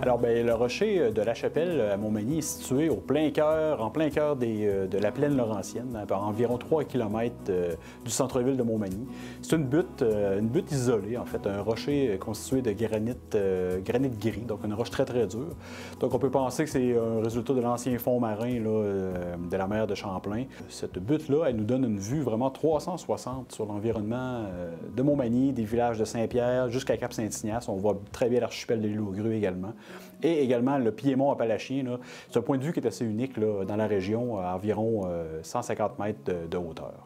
Alors, bien, le rocher de la Chapelle à Montmagny est situé en plein cœur de la plaine laurentienne, à environ 3 km du centre-ville de Montmagny. C'est une butte isolée, en fait, un rocher constitué de granit gris, donc une roche très, très dure. Donc, on peut penser que c'est un résultat de l'ancien fond marin là, de la mer de Champlain. Cette butte-là, elle nous donne une vue vraiment 360 sur l'environnement de Montmagny, des villages de Saint-Pierre jusqu'à Cap-Saint-Ignace. On voit très bien l'archipel de l'île aux Grues également. Et également le piémont appalachien. C'est un point de vue qui est assez unique là, dans la région, à environ 150 mètres de hauteur.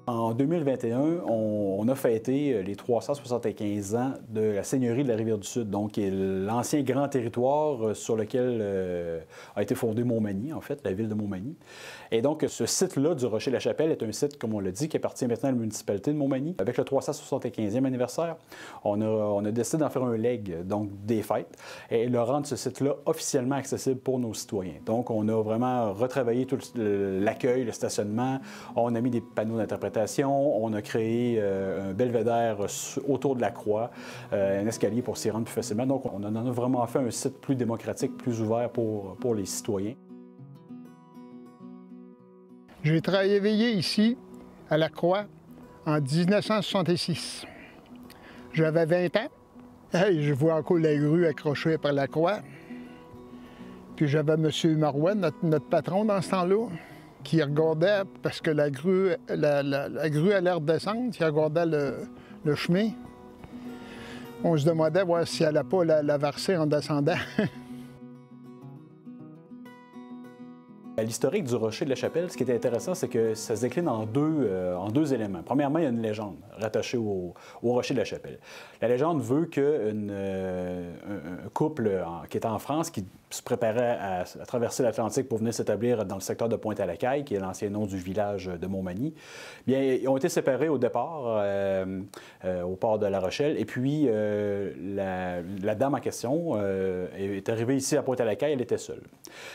En 2021, on a fêté les 375 ans de la seigneurie de la Rivière-du-Sud, donc qui est l'ancien grand territoire sur lequel a été fondée Montmagny, en fait, la ville de Montmagny. Et donc, ce site-là du Rocher-la-Chapelle est un site, comme on l'a dit, qui appartient maintenant à la municipalité de Montmagny. Avec le 375e anniversaire, on a décidé d'en faire un leg, donc des fêtes, et de rendre ce site-là officiellement accessible pour nos citoyens. Donc, on a vraiment retravaillé tout l'accueil, le stationnement, on a mis des panneaux d'interprétation, on a créé un belvédère autour de la croix, un escalier pour s'y rendre plus facilement. Donc, on en a vraiment fait un site plus démocratique, plus ouvert pour les citoyens. J'ai travaillé ici, à la Croix, en 1966. J'avais 20 ans. Hey, je vois encore la grue accrochée par la croix. Puis j'avais M. Marois, notre patron dans ce temps-là, qui regardait, parce que la grue a l'air de descendre, qui regardait le chemin. On se demandait voir si elle n'allait pas la verser en descendant. L'historique du rocher de la Chapelle, ce qui est intéressant, c'est que ça se décline en deux éléments. Premièrement, il y a une légende rattachée au rocher de la Chapelle. La légende veut qu'un couple qui était en France, qui se préparait à traverser l'Atlantique pour venir s'établir dans le secteur de Pointe-à-la-Caille, qui est l'ancien nom du village de Montmagny, bien, ils ont été séparés au départ, au port de La Rochelle, et puis la dame en question est arrivée ici à Pointe-à-la-Caille, elle était seule.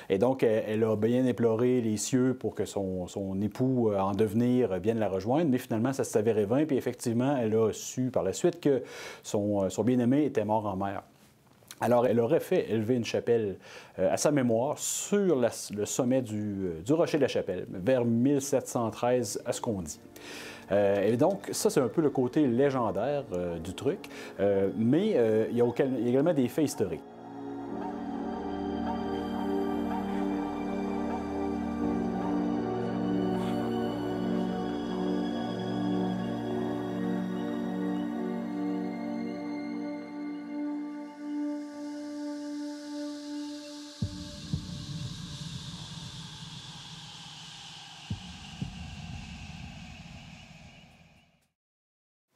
Et donc, elle a bien éploré les cieux pour que son époux en devenir vienne la rejoindre, mais finalement, ça s'est avéré vain, puis effectivement, elle a su par la suite que son bien-aimé était mort en mer. Alors, elle aurait fait élever une chapelle à sa mémoire sur le sommet du rocher de la Chapelle, vers 1713, à ce qu'on dit. Et donc, ça, c'est un peu le côté légendaire du truc, mais il y a également des faits historiques.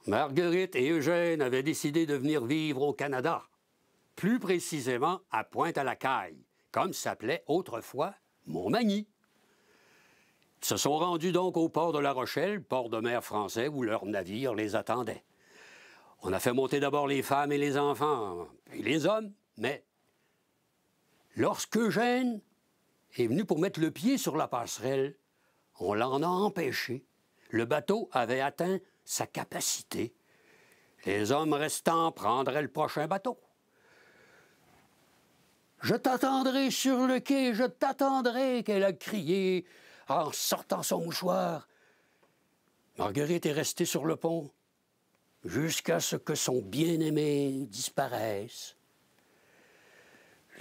Marguerite et Eugène avaient décidé de venir vivre au Canada, plus précisément à Pointe-à-la-Caille, comme s'appelait autrefois Montmagny. Ils se sont rendus donc au port de La Rochelle, port de mer français, où leur navire les attendait. On a fait monter d'abord les femmes et les enfants, puis les hommes, mais lorsque Eugène est venu pour mettre le pied sur la passerelle, on l'en a empêché. Le bateau avait atteint sa capacité. Les hommes restants prendraient le prochain bateau. « Je t'attendrai sur le quai, je t'attendrai », qu'elle a crié en sortant son mouchoir. Marguerite est restée sur le pont jusqu'à ce que son bien-aimé disparaisse.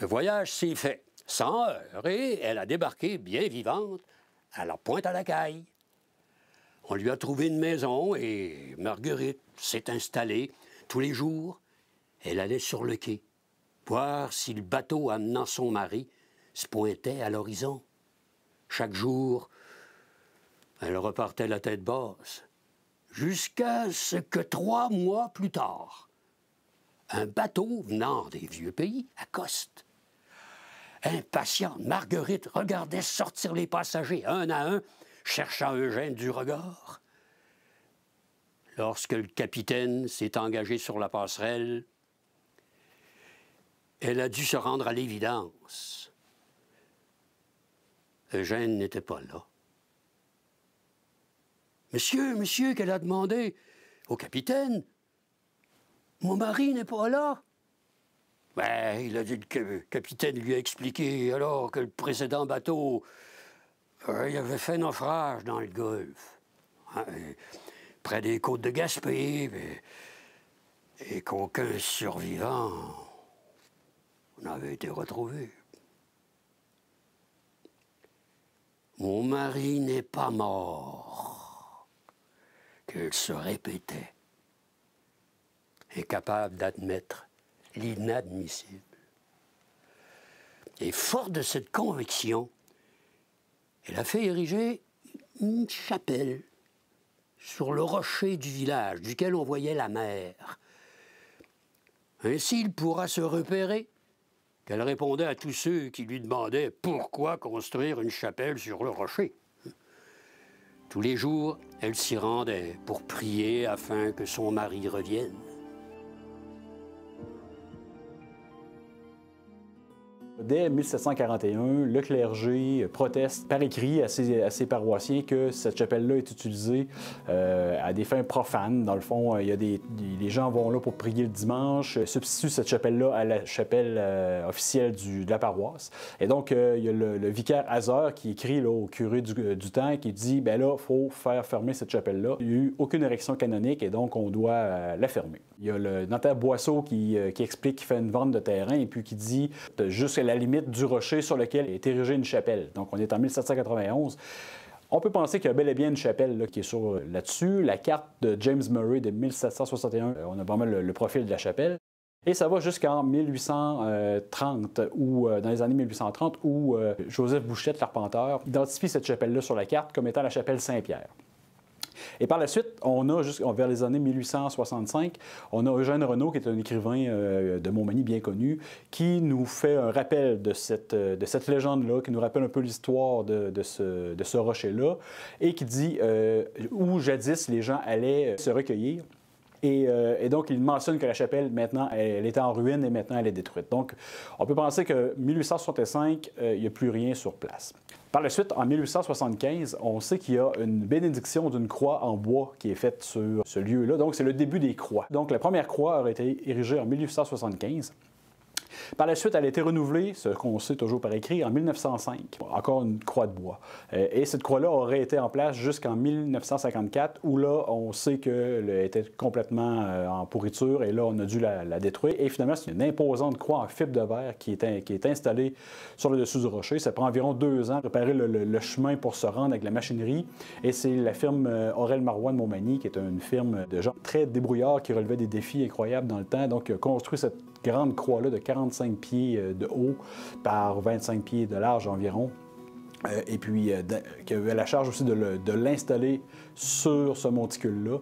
Le voyage s'est fait sans heurts et elle a débarqué bien vivante à la Pointe-à-la-Caille. On lui a trouvé une maison et Marguerite s'est installée. Tous les jours, elle allait sur le quai, voir si le bateau amenant son mari se pointait à l'horizon. Chaque jour, elle repartait la tête basse, jusqu'à ce que 3 mois plus tard, un bateau venant des vieux pays accoste. Impatiente, Marguerite regardait sortir les passagers un à un, cherchant Eugène du regard. Lorsque le capitaine s'est engagé sur la passerelle, elle a dû se rendre à l'évidence. Eugène n'était pas là. « Monsieur, qu'elle a demandé au capitaine, mon mari n'est pas là. » Ben, il a dit que le capitaine lui a expliqué alors que le précédent bateau il avait fait naufrage dans le Golfe, hein, près des côtes de Gaspé, et qu'aucun survivant n'avait été retrouvé. Mon mari n'est pas mort, qu'il se répétait, incapable d'admettre l'inadmissible. Et fort de cette conviction, elle a fait ériger une chapelle sur le rocher du village, duquel on voyait la mer. Ainsi, il pourra se repérer qu'elle répondait à tous ceux qui lui demandaient pourquoi construire une chapelle sur le rocher. Tous les jours, elle s'y rendait pour prier afin que son mari revienne. Dès 1741, le clergé proteste par écrit à ses paroissiens que cette chapelle-là est utilisée à des fins profanes. Dans le fond, les gens vont là pour prier le dimanche, substituent cette chapelle-là à la chapelle officielle de la paroisse. Et donc, il y a le vicaire Hazer qui écrit là, au curé du temps qui dit « ben là, il faut faire fermer cette chapelle-là. Il n'y a eu aucune érection canonique et donc on doit la fermer. » Il y a le notaire Boisseau qui explique qu'il fait une vente de terrain et puis qui dit jusqu'à la limite du rocher sur lequel est érigée une chapelle. Donc, on est en 1791. On peut penser qu'il y a bel et bien une chapelle là, qui est là-dessus. La carte de James Murray de 1761, on a vraiment le profil de la chapelle. Et ça va jusqu'en 1830, ou dans les années 1830, où Joseph Bouchette, l'arpenteur, identifie cette chapelle-là sur la carte comme étant la chapelle Saint-Pierre. Et par la suite, on a, vers les années 1865, on a Eugène Renaud, qui est un écrivain de Montmagny bien connu, qui nous fait un rappel de cette légende-là, qui nous rappelle un peu l'histoire de ce rocher-là, et qui dit où jadis les gens allaient se recueillir. Et donc, il mentionne que la chapelle, maintenant, elle était en ruine et maintenant, elle est détruite. Donc, on peut penser que 1865, il n'y a plus rien sur place. Par la suite, en 1875, on sait qu'il y a une bénédiction d'une croix en bois qui est faite sur ce lieu-là. Donc, c'est le début des croix. Donc, la première croix aurait été érigée en 1875. Par la suite, elle a été renouvelée, ce qu'on sait toujours par écrit, en 1905. Encore une croix de bois. Et cette croix-là aurait été en place jusqu'en 1954, où là, on sait qu'elle était complètement en pourriture, et là, on a dû la détruire. Et finalement, c'est une imposante croix en fibre de verre qui est installée sur le dessus du rocher. Ça prend environ 2 ans de préparer le chemin pour se rendre avec la machinerie. Et c'est la firme Aurel Marois de Montmagny, qui est une firme de gens très débrouillards, qui relevait des défis incroyables dans le temps. Donc, construit cette grande croix-là de 45 pieds de haut par 25 pieds de large environ. Et puis, qui avait la charge aussi de l'installer sur ce monticule-là.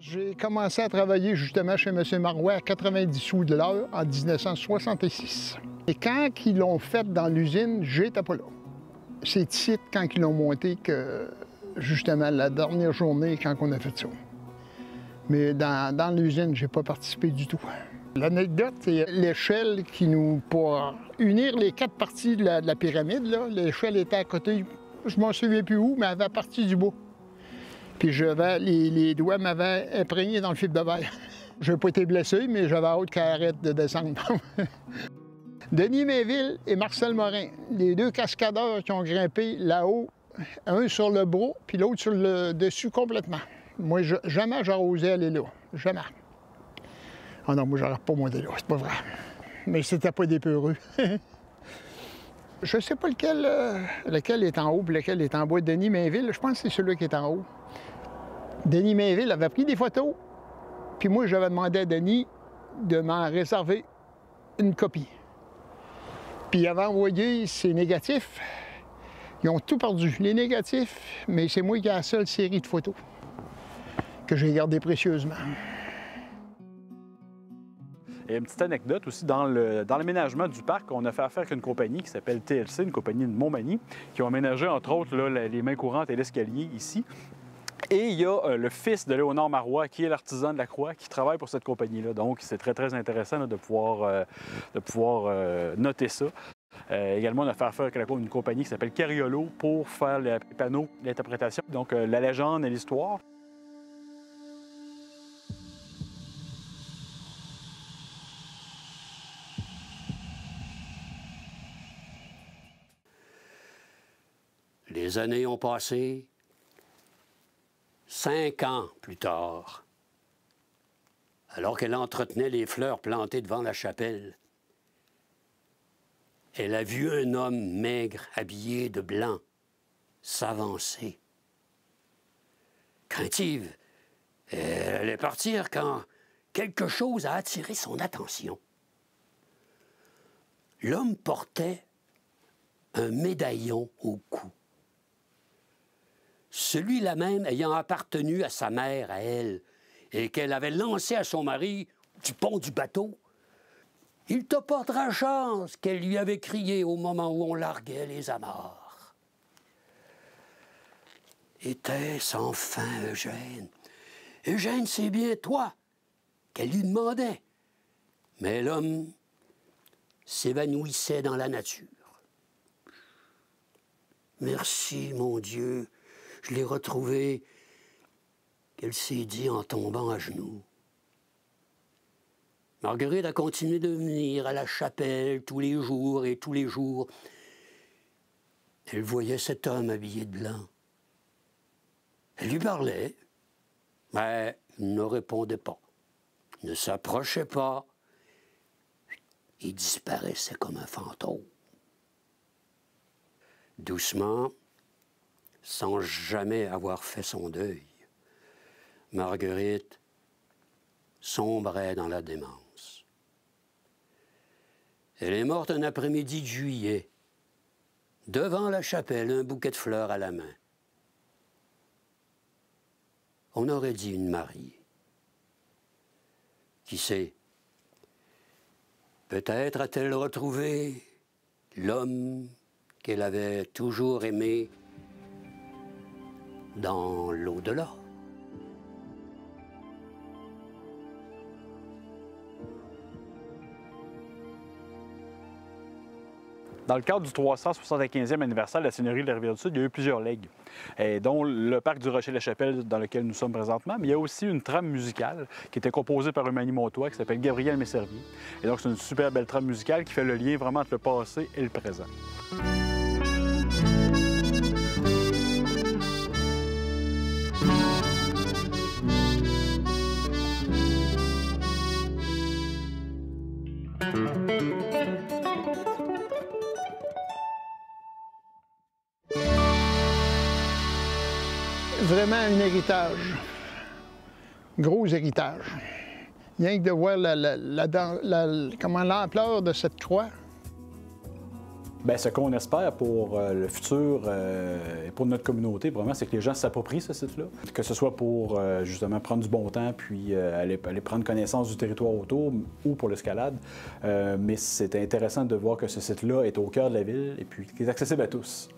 J'ai commencé à travailler justement chez M. Marois à 90 sous de l'heure en 1966. Et quand ils l'ont fait dans l'usine, j'étais pas là. C'est ici, quand ils l'ont monté, que justement la dernière journée, quand on a fait ça. Mais dans l'usine, j'ai pas participé du tout. L'anecdote, c'est l'échelle qui nous... Pour unir les 4 parties de la pyramide, l'échelle était à côté, je m'en souviens plus où, mais elle avait partie du bout. Puis les doigts m'avaient imprégné dans le fibre de verre. Je n'ai pas été blessé, mais j'avais hâte qu'elle arrête de descendre. Denis Mainville et Marcel Morin, les 2 cascadeurs qui ont grimpé là-haut, un sur le bras, puis l'autre sur le dessus complètement. Moi, jamais j'aurais osé aller là. Jamais. Ah non, moi, j'aurais pas monté là, c'est pas vrai. Mais c'était pas des peureux. Je sais pas lequel est en haut et lequel est en bas. Denis Mainville, je pense que c'est celui qui est en haut. Denis Mainville avait pris des photos, puis moi, j'avais demandé à Denis de m'en réserver une copie. Puis il avait envoyé ses négatifs. Ils ont tout perdu, les négatifs, mais c'est moi qui ai la seule série de photos que j'ai gardées précieusement. Et une petite anecdote aussi, dans l'aménagement du parc, on a fait affaire avec une compagnie qui s'appelle TLC, une compagnie de Montmagny, qui ont aménagé, entre autres, là, les mains courantes et l'escalier ici. Et il y a le fils de Léonard Marois, qui est l'artisan de la croix, qui travaille pour cette compagnie-là. Donc, c'est très, très intéressant là, de pouvoir noter ça. Également, on a fait affaire avec une compagnie qui s'appelle Cariolo pour faire les panneaux d'interprétation. Donc, la légende et l'histoire. Les années ont passé. 5 ans plus tard, alors qu'elle entretenait les fleurs plantées devant la chapelle, elle a vu un homme maigre, habillé de blanc, s'avancer. Craintive, elle allait partir quand quelque chose a attiré son attention. L'homme portait un médaillon au cou. Celui-là même ayant appartenu à sa mère, à elle, et qu'elle avait lancé à son mari du pont du bateau. Il te portera chance, qu'elle lui avait crié au moment où on larguait les amarres. Était-ce enfin Eugène? Eugène, c'est bien toi qu'elle lui demandait. Mais l'homme s'évanouissait dans la nature. Merci, mon Dieu, je l'ai retrouvé, qu'elle s'est dit en tombant à genoux. Marguerite a continué de venir à la chapelle tous les jours et tous les jours. Elle voyait cet homme habillé de blanc. Elle lui parlait, mais il ne répondait pas, ne s'approchait pas. Il disparaissait comme un fantôme. Doucement, sans jamais avoir fait son deuil, Marguerite sombrait dans la démence. Elle est morte un après-midi de juillet, devant la chapelle, un bouquet de fleurs à la main. On aurait dit une mariée. Qui sait, peut-être a-t-elle retrouvé l'homme qu'elle avait toujours aimé dans l'au-delà. Dans le cadre du 375e anniversaire de la Seigneurie de la Rivière-du-Sud, il y a eu plusieurs legs, dont le parc du Rocher-la-Chapelle dans lequel nous sommes présentement, mais il y a aussi une trame musicale qui était composée par un Manny-Montois qui s'appelle Gabriel Messervier. Et donc c'est une super belle trame musicale qui fait le lien vraiment entre le passé et le présent. Vraiment un héritage, gros héritage. Rien que de voir l'ampleur de cette croix. Bien, ce qu'on espère pour le futur et pour notre communauté, vraiment, c'est que les gens s'approprient ce site-là. Que ce soit pour justement prendre du bon temps puis aller prendre connaissance du territoire autour ou pour l'escalade. Mais c'est intéressant de voir que ce site-là est au cœur de la ville et puis qu'il est accessible à tous.